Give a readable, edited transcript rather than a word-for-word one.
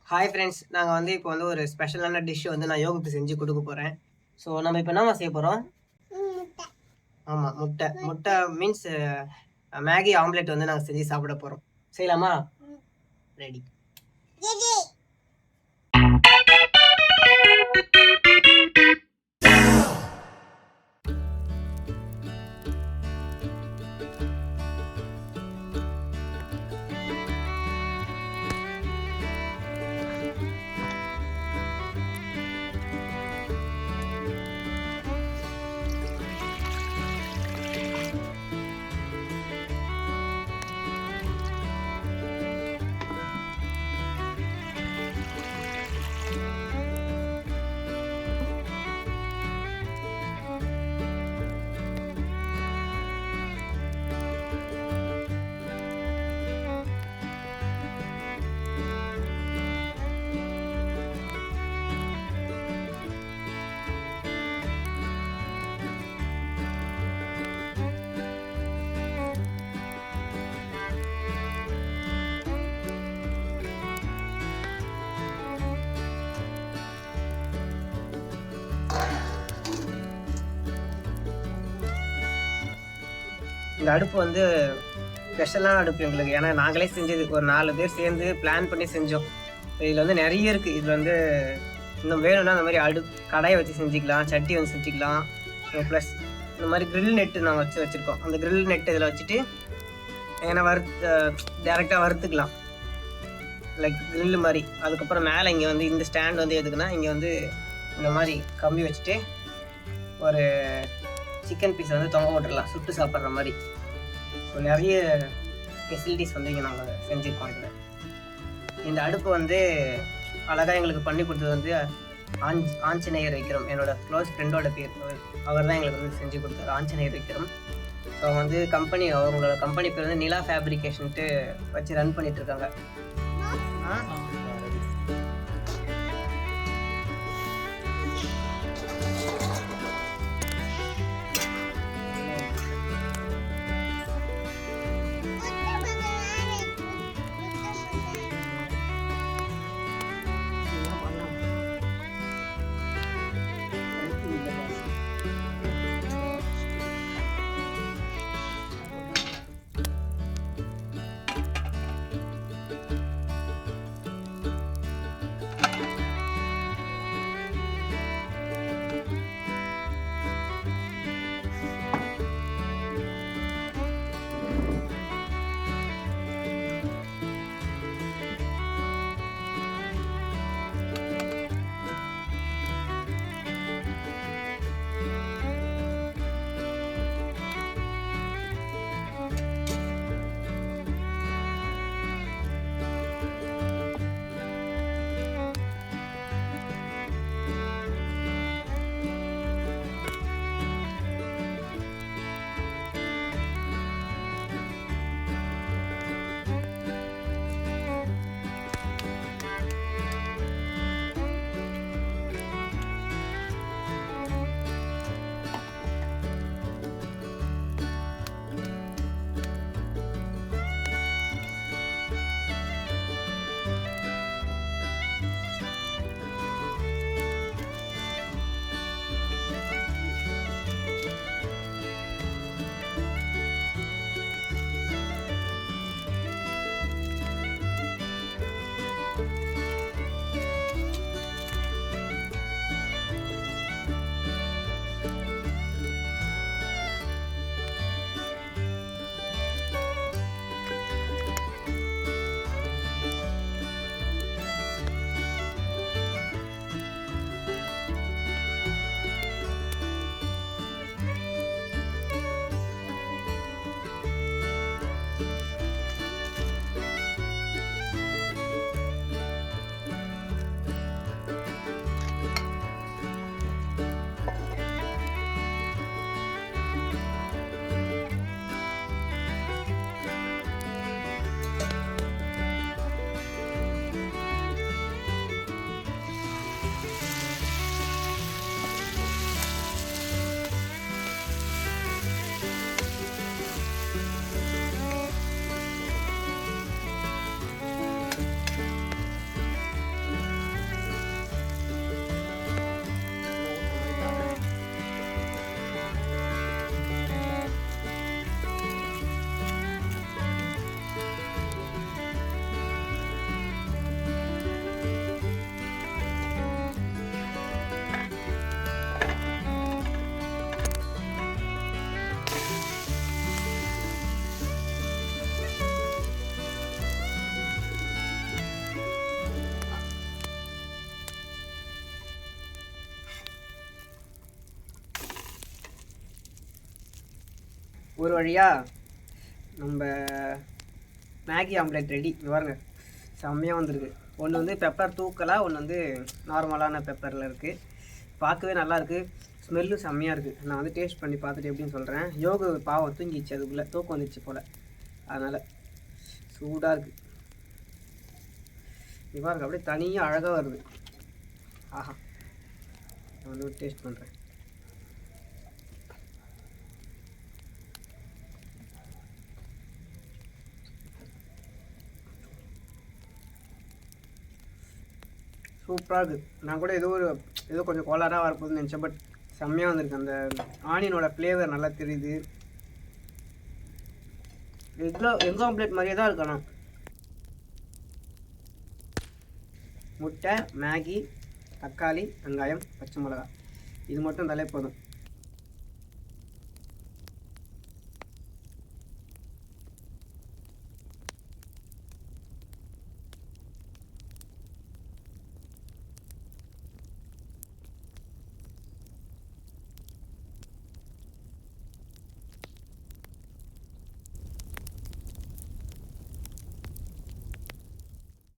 Hi friends, நாங்கள் வந்து இப்போ வந்து ஒரு ஸ்பெஷலான டிஷ் வந்து நான் யோகுக்கு செஞ்சு கொடுக்க போகிறேன். ஸோ நம்ம இப்போ என்னம்மா செய்ய போகிறோம்? ஆமாம், முட்டை. முட்டை மீன்ஸ் மேகி ஆம்லெட் வந்து நாங்கள் செஞ்சு சாப்பிட போகிறோம். செய்யலாமா? ரெடி. இந்த அடுப்பு வந்து ஸ்பெஷலான அடுப்பு எங்களுக்கு. ஏன்னா நாங்களே செஞ்சது, ஒரு 4 பேர் சேர்ந்து பிளான் பண்ணி செஞ்சோம். இதில் வந்து நிறைய இருக்குது. இதில் வந்து இன்னும் வேணும்னா அந்த மாதிரி கடாயை வச்சு செஞ்சுக்கலாம், சட்டி வந்து செஞ்சுக்கலாம். ப்ளஸ் இந்த மாதிரி கிரில் நெட்டு நாங்கள் வச்சுருக்கோம். அந்த கிரில் நெட்டு இதில் வச்சுட்டு ஏன்னா டேரெக்டாக வறுத்துக்கலாம், லைக் கிரில்லு மாதிரி. அதுக்கப்புறம் மேலே இங்கே வந்து இந்த ஸ்டாண்ட் வந்து எதுக்குன்னா, இங்கே வந்து இந்த மாதிரி கம்பி வச்சுட்டு ஒரு சிக்கன் பீஸ் வந்து தொங்க விட்டுடலாம், சுட்டு சாப்பிட்ற மாதிரி. ஸோ நிறைய ஃபெசிலிட்டிஸ் வந்து இங்கே நாங்கள் செஞ்சுருக்கோம். இதில் இந்த அடுப்பு வந்து அழகாக எங்களுக்கு பண்ணி கொடுத்தது வந்து ஆஞ்சநேயர் விக்ரம், என்னோடய க்ளோஸ் ஃப்ரெண்டோட பேர். அவர் தான் எங்களுக்கு வந்து செஞ்சு கொடுத்தாரு, ஆஞ்சநேயர் விக்ரம். ஸோ வந்து அவங்களோட கம்பெனி பேர் வந்து நிலா ஃபேப்ரிகேஷன்ட்டு வச்சு ரன் பண்ணிகிட்ருக்காங்க. ஒரு வழியாக நம்ம மேகி ஆம்லேட் ரெடி. பாருங்க செம்மையாக வந்திருக்கு. ஒன்று வந்து பெப்பர் தூக்கலாக, ஒன்று வந்து நார்மலான பெப்பரில் இருக்குது. பார்க்கவே நல்லாயிருக்கு, ஸ்மெல்லும் செம்மையாக இருக்குது. நான் வந்து டேஸ்ட் பண்ணி பார்த்துட்டு எப்படின்னு சொல்கிறேன். யோகு பாவம் தூங்கிச்சு, அதுக்குள்ளே தூக்கம் வந்துச்சு போல், அதனால் சூடாக இருக்குது. பாருங்க அப்படியே தனியாக அழகாக வருது. ஆஹா, நான் வந்து டேஸ்ட் பண்ணுறேன். சூப்பராக இருக்குது. நான் கூட ஏதோ கொஞ்சம் கோளாராக வரப்போகுதுன்னு நினச்சேன், பட் செம்மையாக வந்திருக்கு. அந்த ஆனியனோட ஃப்ளேவர் நல்லா தெரியுது. எக் ஆம்லேட் மாதிரியே தான் இருக்கணும். முட்டை, மேகி, தக்காளி, வெங்காயம், பச்சை மிளகாய், இது மட்டும் இருந்தாலே போதும்.